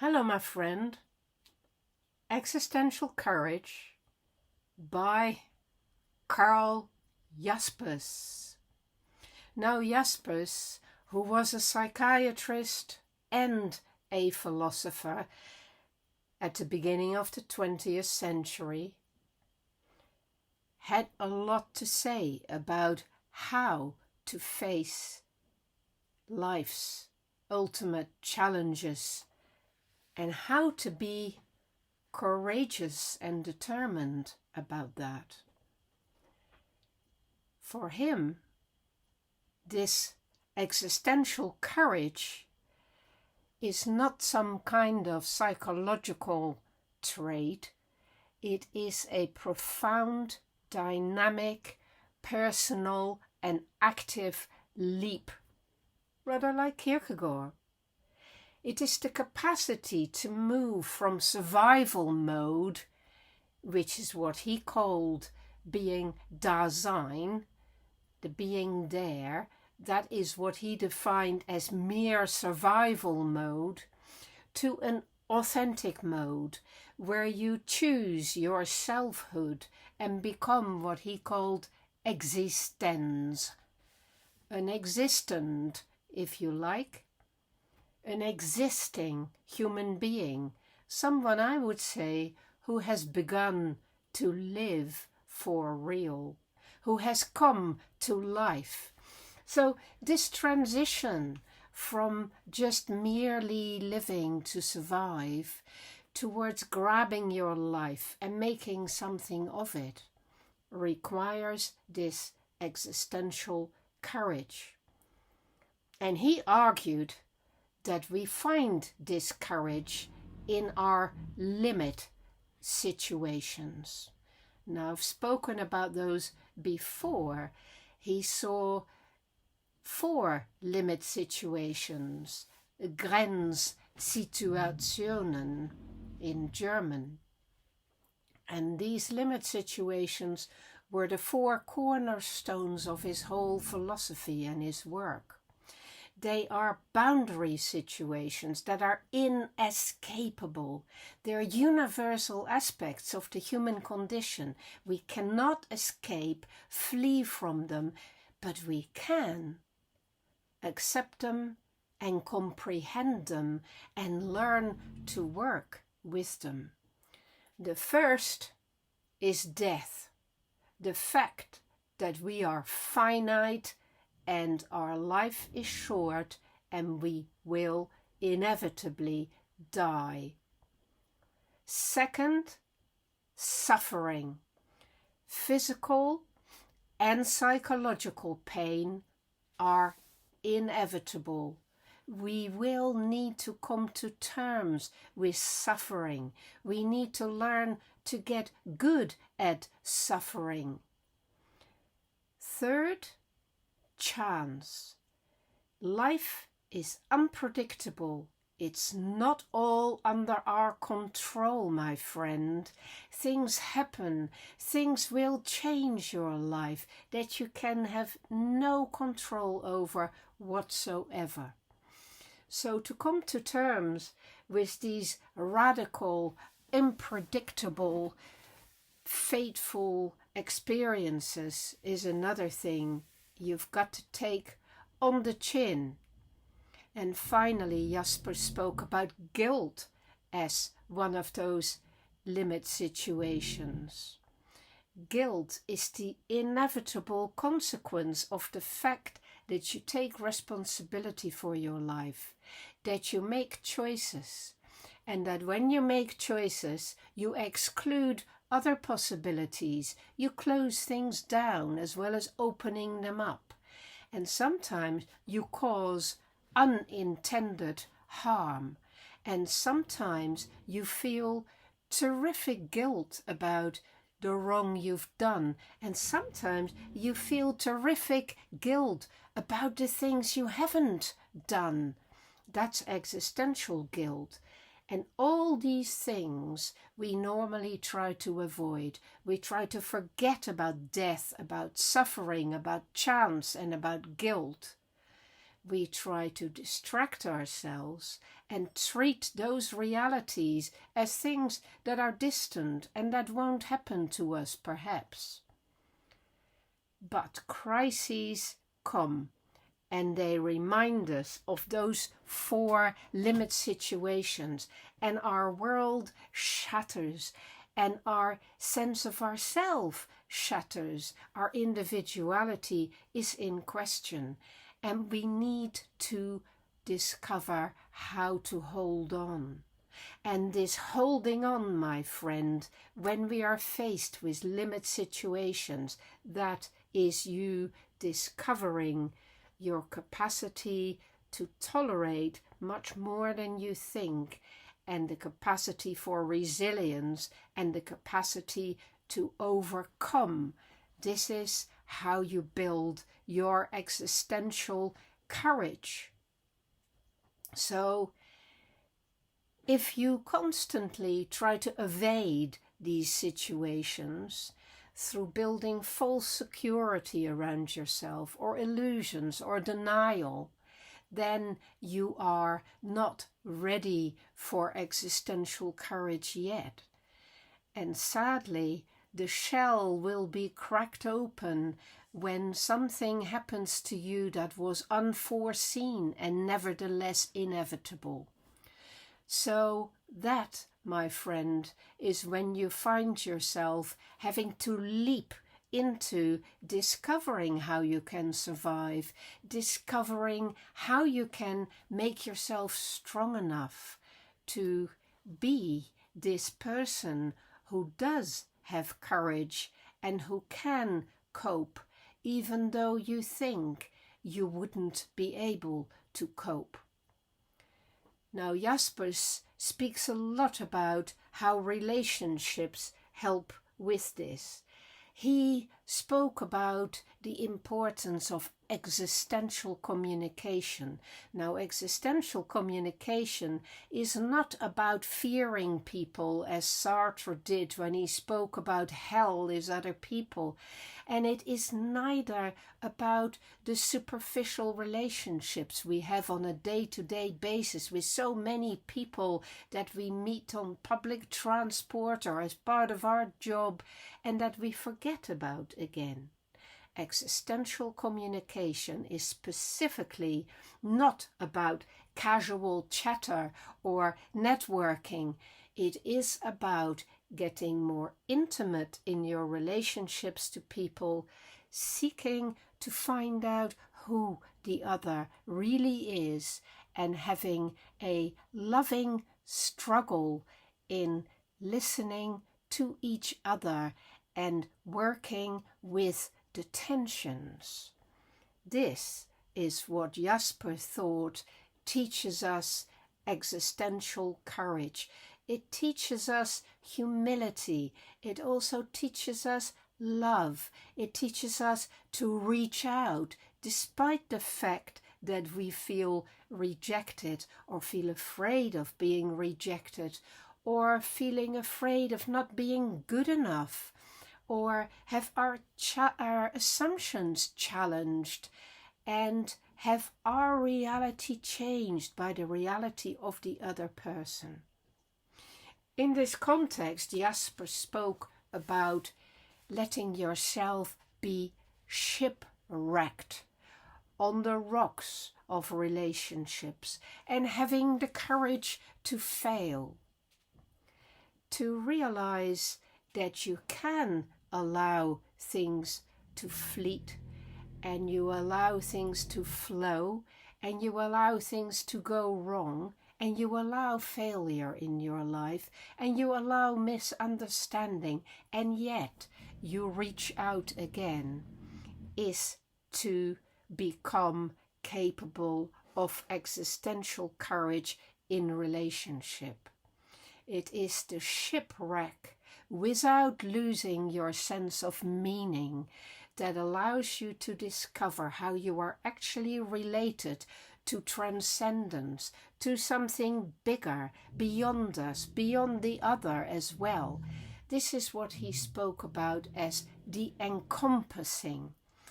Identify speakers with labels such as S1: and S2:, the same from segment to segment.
S1: Hello, my friend. Existential Courage by Jaspers. Now, Jaspers, who was a psychiatrist and a philosopher at the beginning of the 20th century, had a lot to say about how to face life's ultimate challenges and how to be courageous and determined about that. For him, this existential courage is not some kind of psychological trait. It is a profound, dynamic, personal, and active leap, rather like Kierkegaard. It is the capacity to move from survival mode, which is what he called being Dasein, the being there. That is what he defined as mere survival mode, to an authentic mode, where you choose your selfhood and become what he called existens, an existent, if you like, an existing human being, someone, I would say, who has begun to live for real, who has come to life. So this transition from just merely living to survive towards grabbing your life and making something of it requires this existential courage. And he argued that we find this courage in our limit situations. Now, I've spoken about those before. He saw 4 limit situations, Grenzsituationen in German. And these limit situations were the 4 cornerstones of his whole philosophy and his work. They are boundary situations that are inescapable. They're universal aspects of the human condition. We cannot escape, flee from them, but we can accept them and comprehend them and learn to work with them. The first is death, the fact that we are finite and our life is short and we will inevitably die. Second, suffering. Physical and psychological pain are inevitable. We will need to come to terms with suffering. We need to learn to get good at suffering. Third, chance. Life is unpredictable. It's not all under our control, my friend. Things happen. Things will change your life that you can have no control over whatsoever. So to come to terms with these radical, unpredictable, fateful experiences is another thing you've got to take on the chin. And finally, Jaspers spoke about guilt as one of those limit situations. Guilt is the inevitable consequence of the fact that you take responsibility for your life, that you make choices, and that when you make choices, you exclude other possibilities. You close things down as well as opening them up. And sometimes you cause unintended harm. And sometimes you feel terrific guilt about the wrong you've done. And sometimes you feel terrific guilt about the things you haven't done. That's existential guilt. And all these things we normally try to avoid. We try to forget about death, about suffering, about chance, and about guilt. we try to distract ourselves and treat those realities as things that are distant and that won't happen to us, perhaps. But crises come, and they remind us of those 4 limit situations, and our world shatters, and our sense of ourself shatters. Our individuality is in question, and we need to discover how to hold on. And this holding on, my friend, when we are faced with limit situations, that is you discovering your capacity to tolerate much more than you think, and the capacity for resilience and the capacity to overcome. This is how you build your existential courage. So, if you constantly try to evade these situations through building false security around yourself, or illusions, or denial, then you are not ready for existential courage yet. And sadly, the shell will be cracked open when something happens to you that was unforeseen and nevertheless inevitable. So that, my friend, is when you find yourself having to leap into discovering how you can survive, discovering how you can make yourself strong enough to be this person who does have courage and who can cope, even though you think you wouldn't be able to cope. Now, Jaspers speaks a lot about how relationships help with this. He spoke about the importance of existential communication. Now, existential communication is not about fearing people, as Sartre did when he spoke about hell is other people. And it is neither about the superficial relationships we have on a day-to-day basis with so many people that we meet on public transport or as part of our job and that we forget about again. Existential communication is specifically not about casual chatter or networking. It is about getting more intimate in your relationships to people, seeking to find out who the other really is, and having a loving struggle in listening to each other and working with the tensions. This is what Jasper thought teaches us existential courage. It teaches us humility. It also teaches us love. It teaches us to reach out despite the fact that we feel rejected or feel afraid of being rejected or feeling afraid of not being good enough, or have our assumptions challenged and have our reality changed by the reality of the other person. In this context, Jasper spoke about letting yourself be shipwrecked on the rocks of relationships and having the courage to fail, to realize that you can allow things to fleet, and you allow things to flow, and you allow things to go wrong, and you allow failure in your life, and you allow misunderstanding, and yet you reach out again, is to become capable of existential courage in relationship. It is the shipwreck without losing your sense of meaning that allows you to discover how you are actually related to transcendence, to something bigger, beyond us, beyond the other as well. This is what he spoke about as the encompassing.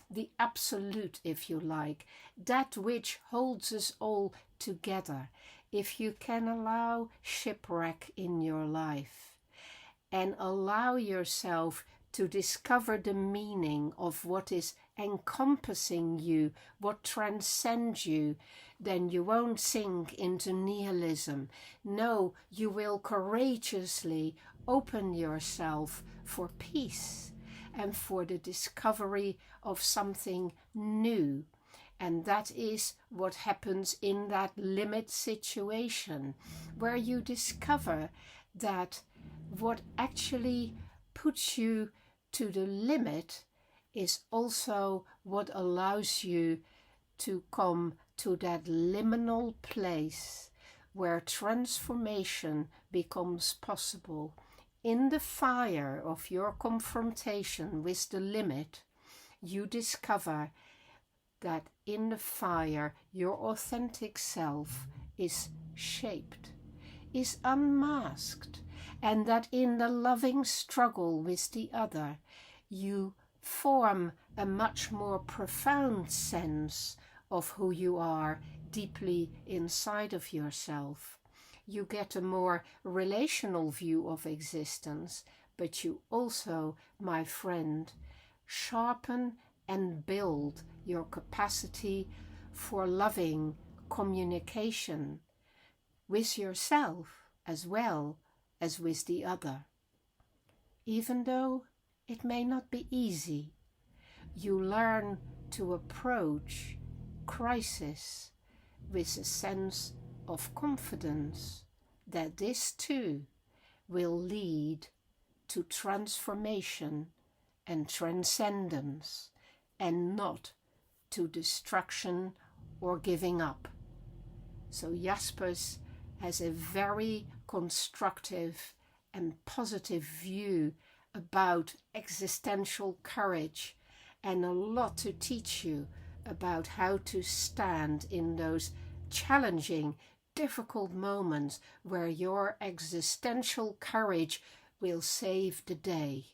S1: the absolute, if you like, that which holds us all together, if you can allow shipwreck in your life and allow yourself to discover the meaning of what is encompassing you, what transcends you, then you won't sink into nihilism. No, you will courageously open yourself for peace and for the discovery of something new. And that is what happens in that limit situation, where you discover that what actually puts you to the limit is also what allows you to come to that liminal place where transformation becomes possible. In the fire of your confrontation with the limit, you discover that in the fire your authentic self is shaped, is unmasked, and that in the loving struggle with the other, you form a much more profound sense of who you are deeply inside of yourself. You get a more relational view of existence, but you also, my friend, sharpen and build your capacity for loving communication with yourself as well as with the other. Even though it may not be easy, you learn to approach crisis with a sense of confidence that this too will lead to transformation and transcendence, and not to destruction or giving up. So Jaspers has a very constructive and positive view about existential courage, and a lot to teach you about how to stand in those challenging, difficult moments where your existential courage will save the day.